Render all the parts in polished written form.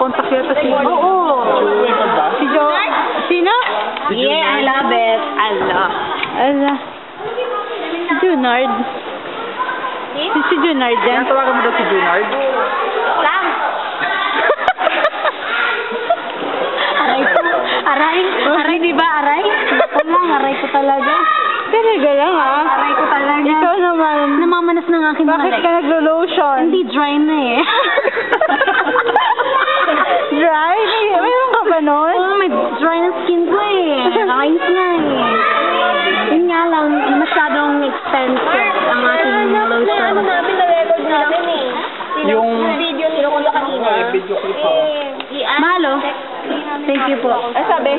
contact yata si... Oo. Si Jo. Sino? Yeah, I love it. Ala. Si Junard. Si Junard yan. Yan, tawagan mo daw si Junard. Sam. Aray, di ba? Aray? Ako lang, aray ko talaga. Talaga lang ah. Aray ko talaga. Ikaw naman. Namamanas ng aking mga Bakit ka naglo-lotion? Hindi, dry na eh. Dry? Mayroon ka ba nun? Oo, may dry na skin ko eh. Nakakainis nga eh. Yun nga lang, masyadong expensive ang aking lotion. na-record natin eh. Yung... Video nila ko kanina. Video clip ako. Mahalo. Thank you po. Ay, sabi?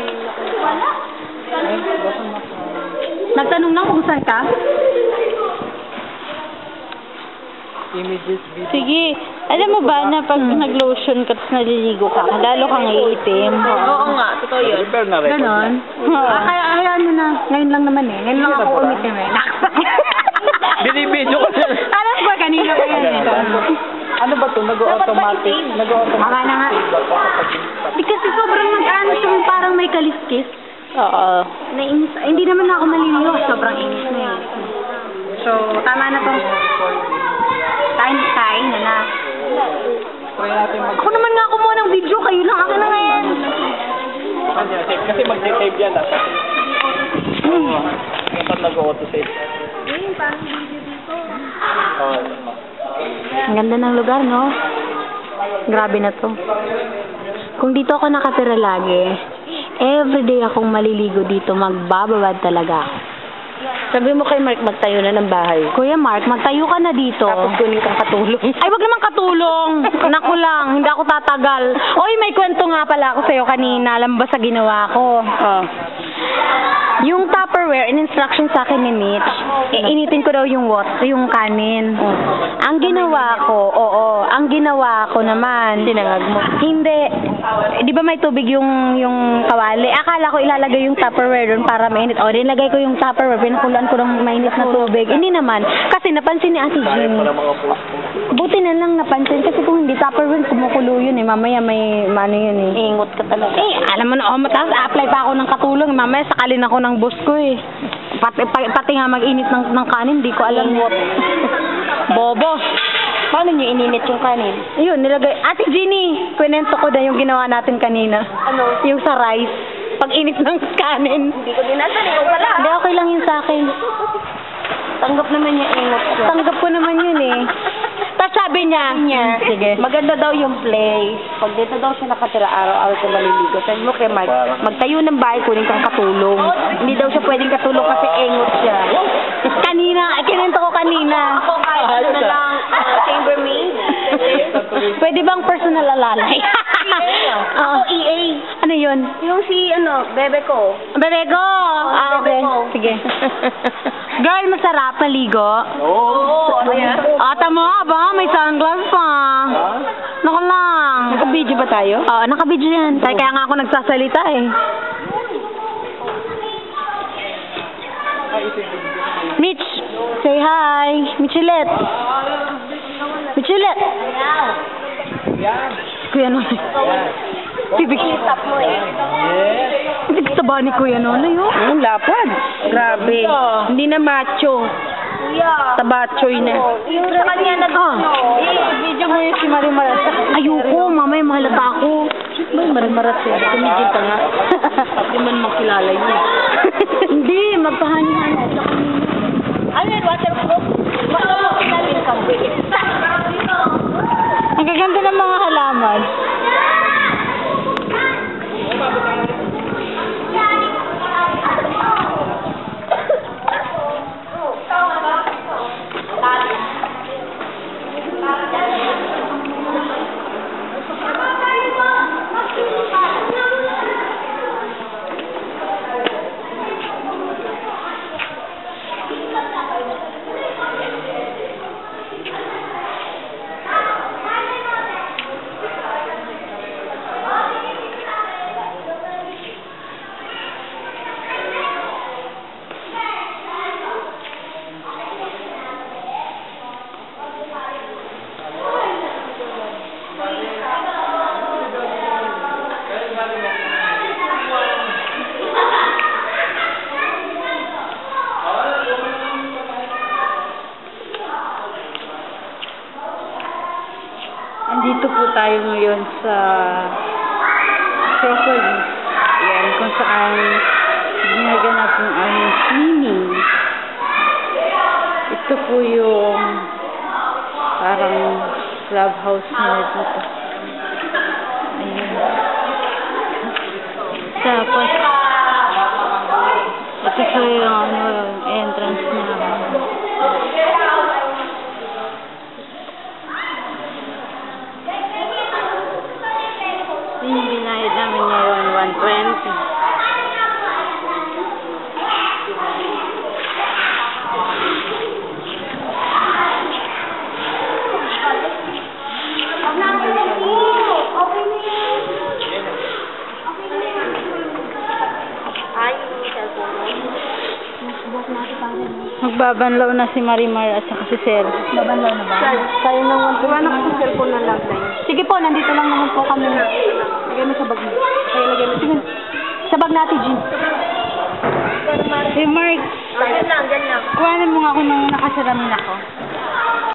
Nagtanong lang kung saan ka? Images, video. Sige. Alam mo ba na pag nag-lotion ka tapos naliligo ka, lalo kang iitim? Oo nga, totoo yun. Repair na record. Ganon? Kaya hayaan mo na. Ngayon lang naman eh. Ngayon lang ako umitim eh. Binibidyo ko na. Alam ko kanina pa yan eh. Ano ba ito? Nag-automatic? Baka na nga. Di kasi sobrang mag-ano siya, parang may kaliskis. Oo. Nainis. Hindi naman ako maliligo. Sobrang inis na eh. So, tama na to. Kain na na. Try natin mag... Ako naman nga kumuha ng video. Kayo lang. Akin na ngayon. Kasi mag-save yan dapat. Dapat nag-auto-save. Ang ganda ng lugar, no? Grabe na to. Kung dito ako nakatira lagi, everyday akong maliligo dito, magbababad talaga ako. Sabi mo kay Mark, magtayo na ng bahay. Kuya Mark, magtayo ka na dito. Tapos kunin kang katulong. Ay, wag naman katulong. Naku lang, hindi ako tatagal. Oy, may kwento nga pala ako sa'yo kanina. Alam ba sa ginawa ko? Oh. Yung Tupperware, in-instruction sa akin ni Mitch, initin ko daw yung yung kanin. Ang ginawa ko naman, Tinangag mo. hindi, di ba may tubig yung kawali? Akala ko ilalagay yung Tupperware doon para mainit. O, nilagay ko yung Tupperware, pinakuluan ko ng mainit na tubig. Hindi naman, kasi napansin ni Ate Jean. Buti na lang napansin, kasi kung hindi Tupperware, kumukulo yun eh. Mamaya may, yun eh. Ingot ka talaga. Alam mo na, tapos apply pa ako ng katulong. Mamaya sakalin ako ng boss ko eh. Pati nga mag-init ng kanin, di ko alam. Bobo. Paano nyo ininit yung kanin? Yun, nilagay. Ate Jeannie, kwento ko na yung ginawa natin kanina. Ano? Yung sa rice. Pag-init ng kanin. Hindi ko din natin, ikaw pala. Hindi, okay lang yun sa akin. Tanggap naman yung ingot ko. Tanggap ko naman yun eh. Tapos sabi niya, sige. Maganda daw yung place. Pag dito daw siya nakatira, araw-araw siya maliligo. Sabi mo kay Mark, magtayo ng bahay, kunin kang katulong. Hindi daw siya pwedeng katulong kasi engot siya. Kanina, kinento ko kanina. Ako kahit ano na lang, chambermaid. Pwede bang personal alalay? Ako EA. Ano yun? Yung si, bebe ko. Bebego! Ah, okay. Bebego. Sige. Girl, masarap maligo. Oo. Ano yan? Tama ba? May sunglass pa. Naku lang. Naka-video ba tayo? Oo, naka-video yan. Kaya nga ako nagsasalita eh. Mitch, say hi. Mitchillet. Mitchillet. Kuya Nonoy. Bibig. Tap mo eh. Bibig taba ni Kuya Nonoy, oh. Yung lapad. Grabe. Hindi na macho. Kuya. Tabachoy na. Yung sa kanya nag Video mo yung si Marimaras. Ayoko, mamaya mahalata ako. May marimaras eh. Tumigil ka nga. Hindi man makilala yun. Hindi, magpahani-hani. Ano yun, waterproof? Baka mo kinalim ka. Ang gaganda ng mga halaman. sa Acropolis. Yan, kung saan ginaganap yung aming swimming. Ito po yung parang clubhouse nila dito. Ayan. Tapos, ito po yung entrance niya. Yung binayad namin ngayon, 120. Magbabanlaw na si Marimar at saka si Sel. Babanlaw na ba? Kayo nang Iwan ako sa cellphone ng love line. Sige po, nandito lang naman po kami. Lagay mo sa bag mo. Kayo lagyan mo. Sige. Sa bag natin, Jean. Si Mark, Dyan lang, dyan lang. kuhanan mo nga ako nung nakasalamin ako.